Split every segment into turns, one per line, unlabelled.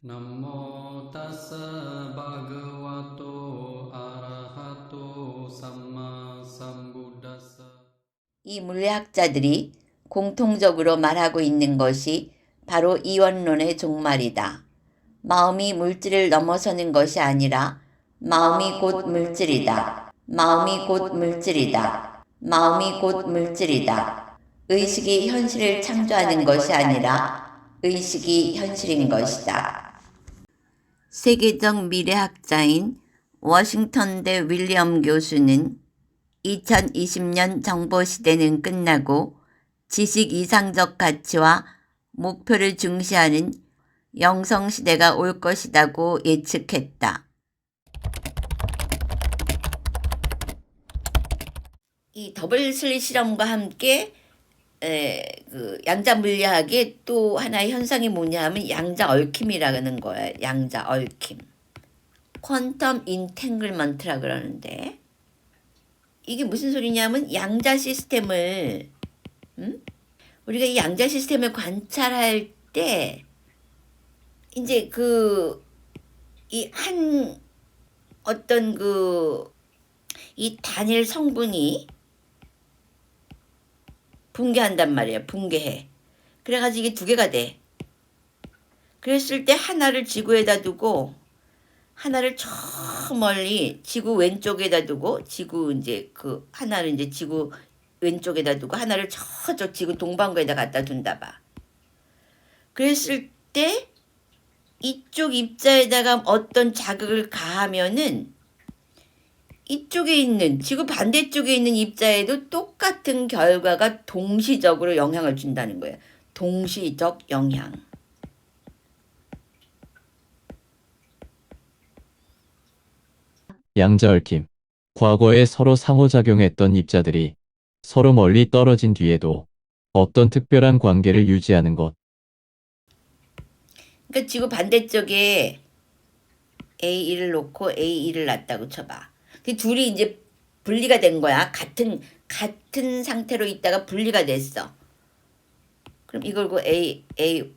Namo tassa bhagavato arahato samma sambuddhassa.
이 물리학자들이 공통적으로 말하고 있는 것이 바로 이원론의 종말이다. 마음이 물질을 넘어서는 것이 아니라 마음이 곧 물질이다. 마음이 곧 물질이다. 마음이 곧 물질이다. 의식이 현실을 창조하는 것이 아니라 의식이 현실인 것이다. 세계적 미래학자인 워싱턴대 윌리엄 교수는 2020년 정보시대는 끝나고 지식 이상적 가치와 목표를 중시하는 영성시대가 올 것이라고 예측했다. 이 더블 슬릿 실험과 함께 양자 물리학의 또 하나의 현상이 뭐냐 하면 양자 얽힘이라는 거예요. 양자 얽힘. 퀀텀 인탱글먼트라 그러는데 이게 무슨 소리냐면 양자 시스템을 우리가 이 양자 시스템을 관찰할 때 이제 이 한 어떤 이 단일 성분이 붕괴한단 말이에요. 붕괴해. 그래가지고 이게 두 개가 돼. 그랬을 때 하나를 지구에다 두고 하나를 저 멀리 지구 왼쪽에다 두고 하나를 이제 지구 왼쪽에다 두고 하나를 저쪽 지구 동반구에다 갖다 둔다 봐. 그랬을 때 이쪽 입자에다가 어떤 자극을 가하면은 이쪽에 있는 지구 반대쪽에 있는 입자에도 똑같은 결과가 동시적으로 영향을 준다는 거예요. 동시적 영향.
양자 얽힘. 과거에 서로 상호작용했던 입자들이 서로 멀리 떨어진 뒤에도 어떤 특별한 관계를 유지하는 것.
그러니까 지구 반대쪽에 A1을 놓고 A2를 놨다고 쳐봐. 그 둘이 이제 분리가 된 거야. 같은 상태로 있다가 분리가 됐어. 그럼 이걸 A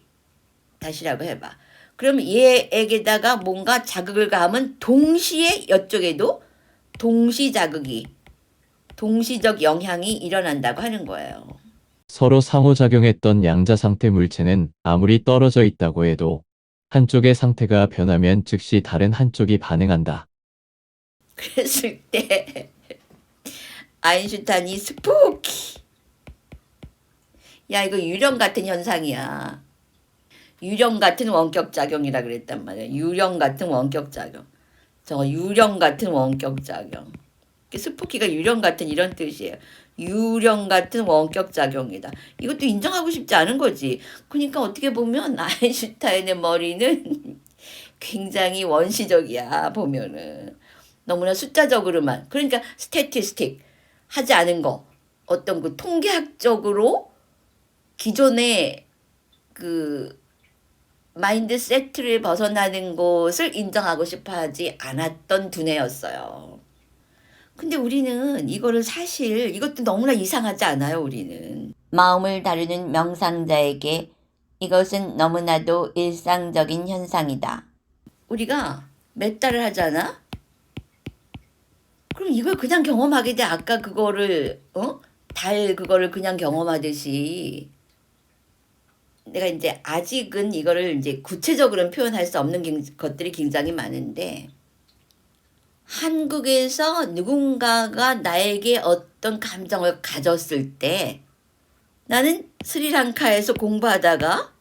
다시라고 해봐. 그럼 얘에게다가 뭔가 자극을 가하면 동시에 이쪽에도 동시적 영향이 일어난다고 하는 거예요.
서로 상호작용했던 양자 상태 물체는 아무리 떨어져 있다고 해도 한쪽의 상태가 변하면 즉시 다른 한쪽이 반응한다.
그랬을 때 아인슈타인이 스푸키. 야, 이거 유령 같은 현상이야. 유령 같은 원격작용이라 그랬단 말이야. 유령 같은 원격작용. 저거 유령 같은 원격작용. 스푸키가 유령 같은 이런 뜻이에요. 유령 같은 원격작용이다. 이것도 인정하고 싶지 않은 거지. 그러니까 어떻게 보면 아인슈타인의 머리는 굉장히 원시적이야, 보면은. 너무나 숫자적으로만. 그러니까 스태티스틱 하지 않은 거. 어떤 통계학적으로 기존의 마인드 세트를 벗어나는 것을 인정하고 싶어 하지 않았던 두뇌였어요. 근데 우리는 이거를 사실 이것도 너무나 이상하지 않아요, 우리는. 마음을 다루는 명상자에게 이것은 너무나도 일상적인 현상이다. 우리가 몇 달을 하잖아? 그럼 이걸 그냥 경험하게 돼. 아까 그거를 그거를 그냥 경험하듯이. 내가 이제 아직은 이거를 이제 구체적으로는 표현할 수 없는 것들이 굉장히 많은데 한국에서 누군가가 나에게 어떤 감정을 가졌을 때 나는 스리랑카에서 공부하다가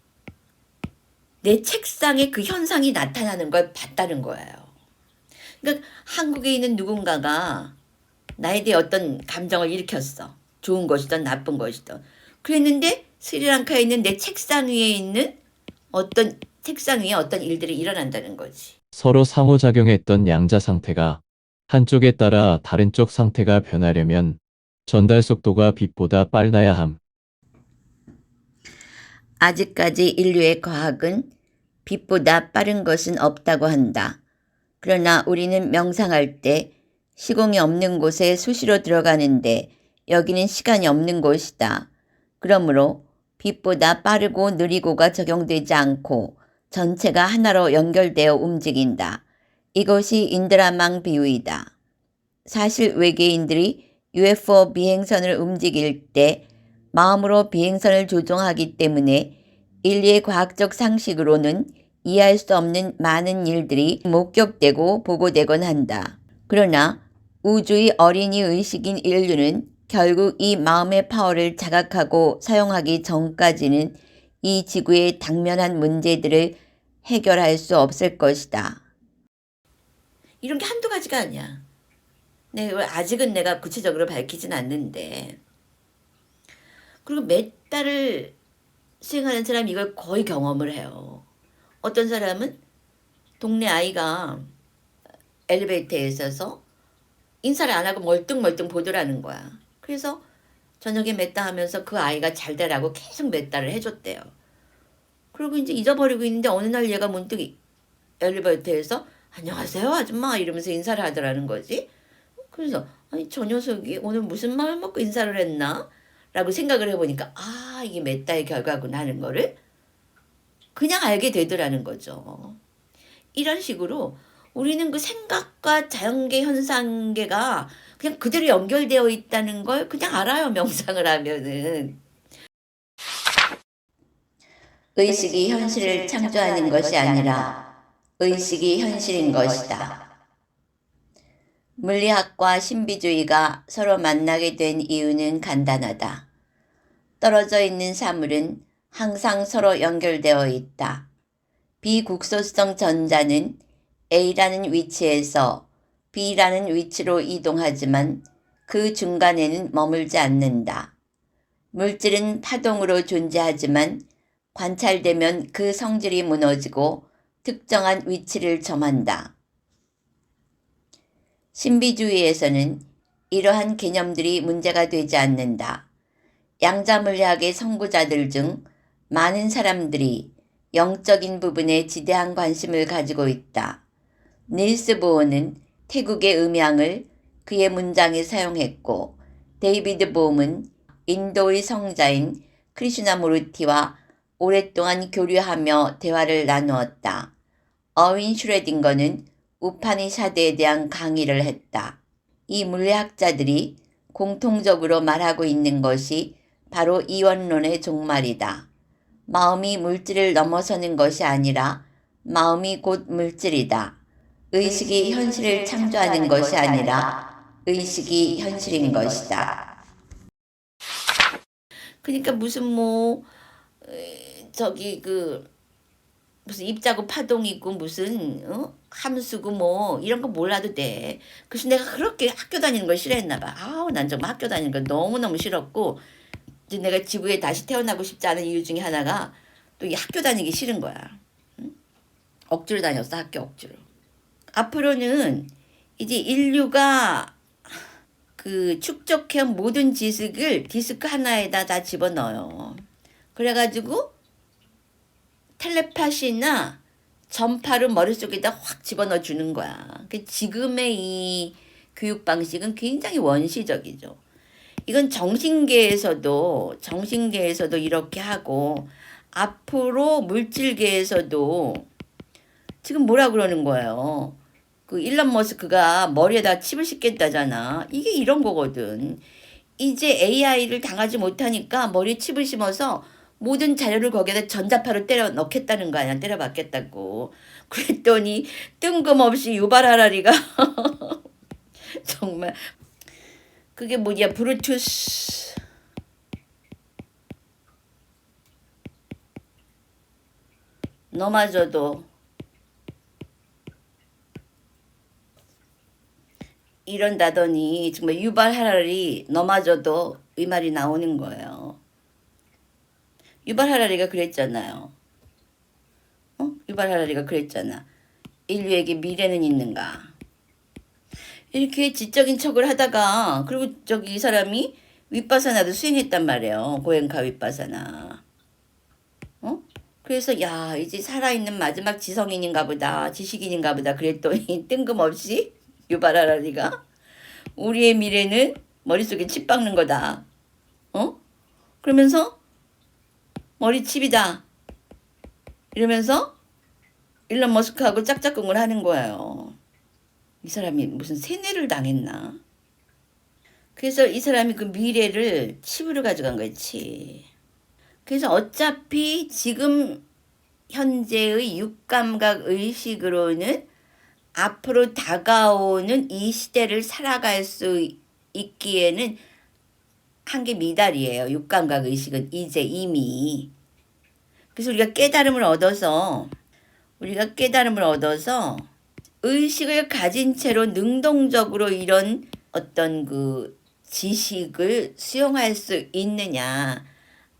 내 책상에 그 현상이 나타나는 걸 봤다는 거예요. 그러니까 한국에 있는 누군가가 나에 대해 어떤 감정을 일으켰어. 좋은 것이든 나쁜 것이든. 그랬는데 스리랑카에 있는 내 책상 위에 있는 책상 위에 어떤 일들이 일어난다는 거지.
서로 상호작용했던 양자 상태가 한쪽에 따라 다른 쪽 상태가 변하려면 전달 속도가 빛보다 빨라야 함.
아직까지 인류의 과학은 빛보다 빠른 것은 없다고 한다. 그러나 우리는 명상할 때 시공이 없는 곳에 수시로 들어가는데 여기는 시간이 없는 곳이다. 그러므로 빛보다 빠르고 느리고가 적용되지 않고 전체가 하나로 연결되어 움직인다. 이것이 인드라망 비유이다. 사실 외계인들이 UFO 비행선을 움직일 때 마음으로 비행선을 조종하기 때문에 인류의 과학적 상식으로는 이해할 수 없는 많은 일들이 목격되고 보고되곤 한다. 그러나 우주의 어린이 의식인 인류는 결국 이 마음의 파워를 자각하고 사용하기 전까지는 이 지구의 당면한 문제들을 해결할 수 없을 것이다. 이런 게 한두 가지가 아니야. 아직은 내가 구체적으로 밝히진 않는데. 그리고 몇 달을 수행하는 사람이 이걸 거의 경험을 해요. 어떤 사람은 동네 아이가 엘리베이터에 있어서 인사를 안 하고 멀뚱멀뚱 보더라는 거야. 그래서 저녁에 몇 달 하면서 그 아이가 잘 되라고 계속 몇 달을 해줬대요. 그리고 이제 잊어버리고 있는데 어느 날 얘가 문득 엘리베이터에서 안녕하세요 아줌마 이러면서 인사를 하더라는 거지. 그래서 아니 저 녀석이 오늘 무슨 마음을 먹고 인사를 했나? 라고 생각을 해보니까 이게 몇 달의 결과구나 하는 거를 그냥 알게 되더라는 거죠. 이런 식으로 우리는 그 생각과 자연계 현상계가 그냥 그대로 연결되어 있다는 걸 그냥 알아요. 명상을 하면은. 의식이 현실을 창조하는 것이 아니라 의식이 현실인 것이다. 물리학과 신비주의가 서로 만나게 된 이유는 간단하다. 떨어져 있는 사물은 항상 서로 연결되어 있다. 비국소성 전자는 A라는 위치에서 B라는 위치로 이동하지만 그 중간에는 머물지 않는다. 물질은 파동으로 존재하지만 관찰되면 그 성질이 무너지고 특정한 위치를 점한다. 신비주의에서는 이러한 개념들이 문제가 되지 않는다. 양자물리학의 선구자들 중 많은 사람들이 영적인 부분에 지대한 관심을 가지고 있다. 닐스 보어는 태국의 음향을 그의 문장에 사용했고 데이비드 봄은 인도의 성자인 크리슈나무르티와 오랫동안 교류하며 대화를 나누었다. 어윈 슈레딩거는 우파니샤드에 대한 강의를 했다. 이 물리학자들이 공통적으로 말하고 있는 것이 바로 이원론의 종말이다. 마음이 물질을 넘어서는 것이 아니라 마음이 곧 물질이다. 의식이 현실을 창조하는 것이 아니라 의식이 현실인 것이다. 그러니까 무슨 무슨 입자고 파동이고 무슨 함수고 이런 거 몰라도 돼. 그래서 내가 그렇게 학교 다니는 걸 싫어했나 봐. 난 정말 학교 다니는 거 너무너무 싫었고 이제 내가 지구에 다시 태어나고 싶지 않은 이유 중에 하나가 또 이 학교 다니기 싫은 거야. 억지로 다녔어, 학교 억지로. 앞으로는 이제 인류가 그 축적해온 모든 지식을 디스크 하나에다 다 집어넣어요. 그래가지고 텔레파시나 전파를 머릿속에다 확 집어넣어 주는 거야. 지금의 이 교육 방식은 굉장히 원시적이죠. 이건 정신계에서도 이렇게 하고 앞으로 물질계에서도 지금 뭐라 그러는 거예요. 그 일론 머스크가 머리에다 칩을 싣겠다잖아. 이게 이런 거거든. 이제 AI를 당하지 못하니까 머리에 칩을 심어서 모든 자료를 거기에다 전자파로 때려 넣겠다는 거 아니야. 때려 박겠다고. 그랬더니 뜬금없이 유발 하라리가 정말 그게 뭐냐, 브루투스. 너마저도 이런다더니 정말 유발 하라리 너마저도 이 말이 나오는 거예요. 유발 하라리가 그랬잖아요. 유발 하라리가 그랬잖아. 인류에게 미래는 있는가. 이렇게 지적인 척을 하다가 그리고 이 사람이 윗바사나도 수행했단 말이에요. 고행카 윗바사나. 그래서 이제 살아있는 마지막 지성인인가 보다. 지식인인가 보다. 그랬더니 뜬금없이 유발 하라리가 우리의 미래는 머릿속에 칩 박는 거다. 그러면서 머리칩이다. 이러면서 일론 머스크하고 짝짝꿍을 하는 거예요. 이 사람이 무슨 세뇌를 당했나? 그래서 이 사람이 그 미래를 칩으로 가져간 거지. 그래서 어차피 지금 현재의 육감각 의식으로는 앞으로 다가오는 이 시대를 살아갈 수 있기에는 한계 미달이에요. 육감각 의식은 이제 이미. 그래서 우리가 깨달음을 얻어서 의식을 가진 채로 능동적으로 이런 어떤 그 지식을 수용할 수 있느냐,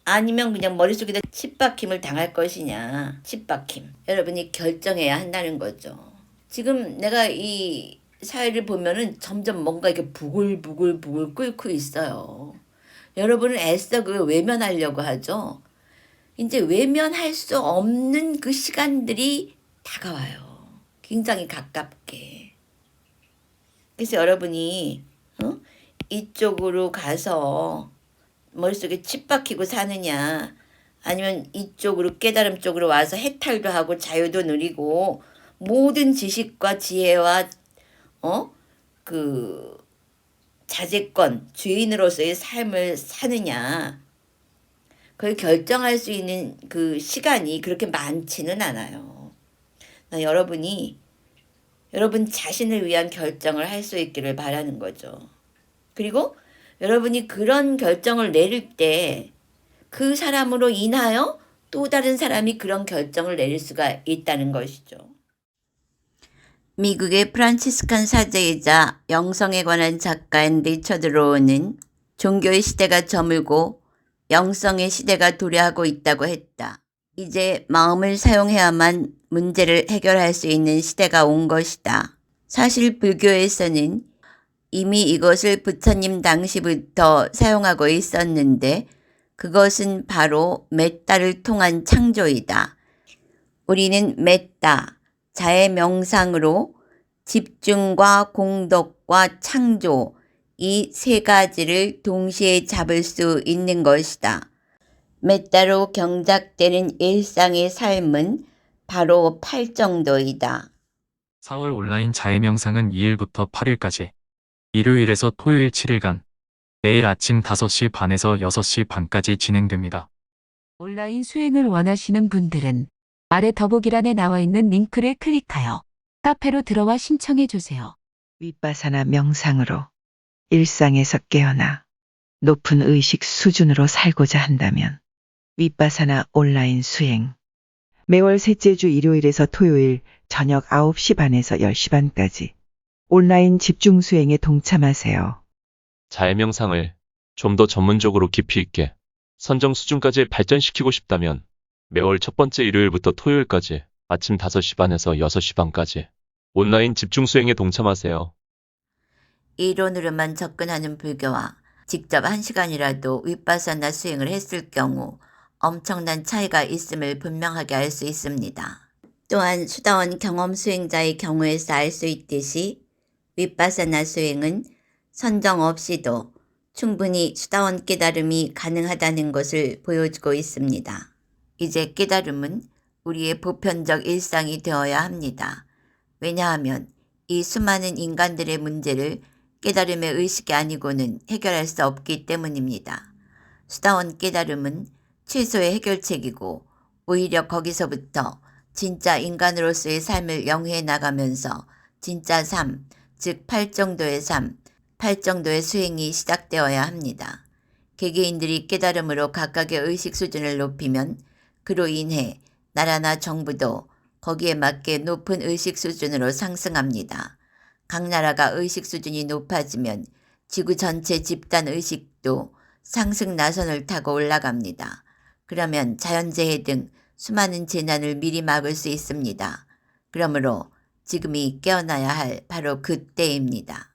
아니면 그냥 머릿속에다 칩박힘을 당할 것이냐. 칩박힘. 여러분이 결정해야 한다는 거죠. 지금 내가 이 사회를 보면은 점점 뭔가 이렇게 부글부글 끓고 있어요. 여러분은 애써 그걸 외면하려고 하죠. 이제 외면할 수 없는 그 시간들이 다가와요. 굉장히 가깝게. 그래서 여러분이 이쪽으로 가서 머릿속에 칩 박히고 사느냐, 아니면 이쪽으로 깨달음 쪽으로 와서 해탈도 하고 자유도 누리고 모든 지식과 지혜와 그 자제권 주인으로서의 삶을 사느냐, 그걸 결정할 수 있는 그 시간이 그렇게 많지는 않아요. 여러분이 여러분 자신을 위한 결정을 할 수 있기를 바라는 거죠. 그리고 여러분이 그런 결정을 내릴 때 그 사람으로 인하여 또 다른 사람이 그런 결정을 내릴 수가 있다는 것이죠. 미국의 프란치스칸 사제이자 영성에 관한 작가인 리처드 로우는 종교의 시대가 저물고 영성의 시대가 도래하고 있다고 했다. 이제 마음을 사용해야만 문제를 해결할 수 있는 시대가 온 것이다. 사실 불교에서는 이미 이것을 부처님 당시부터 사용하고 있었는데 그것은 바로 메타를 통한 창조이다. 우리는 메타, 자의 명상으로 집중과 공덕과 창조, 이 세 가지를 동시에 잡을 수 있는 것이다. 메타로 경작되는 일상의 삶은 바로 8정도이다.
4월 온라인 자해명상은 2일부터 8일까지, 일요일에서 토요일 7일간, 내일 아침 5시 반에서 6시 반까지 진행됩니다.
온라인 수행을 원하시는 분들은 아래 더보기란에 나와 있는 링크를 클릭하여 카페로 들어와 신청해 주세요.
윗바사나 명상으로 일상에서 깨어나 높은 의식 수준으로 살고자 한다면 윗바사나 온라인 수행 매월 셋째 주 일요일에서 토요일 저녁 9시 반에서 10시 반까지 온라인 집중 수행에 동참하세요.
자해명상을 좀 더 전문적으로 깊이 있게 선정 수준까지 발전시키고 싶다면 매월 첫 번째 일요일부터 토요일까지 아침 5시 반에서 6시 반까지 온라인 집중 수행에 동참하세요.
이론으로만 접근하는 불교와 직접 1시간이라도 윗바사나 수행을 했을 경우 엄청난 차이가 있음을 분명하게 알 수 있습니다. 또한 수다원 경험 수행자의 경우에서 알 수 있듯이 윗바사나 수행은 선정 없이도 충분히 수다원 깨달음이 가능하다는 것을 보여주고 있습니다. 이제 깨달음은 우리의 보편적 일상이 되어야 합니다. 왜냐하면 이 수많은 인간들의 문제를 깨달음의 의식이 아니고는 해결할 수 없기 때문입니다. 수다원 깨달음은 최소의 해결책이고 오히려 거기서부터 진짜 인간으로서의 삶을 영위해 나가면서 진짜 삶, 즉 8정도의 삶, 8정도의 수행이 시작되어야 합니다. 개개인들이 깨달음으로 각각의 의식 수준을 높이면 그로 인해 나라나 정부도 거기에 맞게 높은 의식 수준으로 상승합니다. 각 나라가 의식 수준이 높아지면 지구 전체 집단 의식도 상승 나선을 타고 올라갑니다. 그러면 자연재해 등 수많은 재난을 미리 막을 수 있습니다. 그러므로 지금이 깨어나야 할 바로 그때입니다.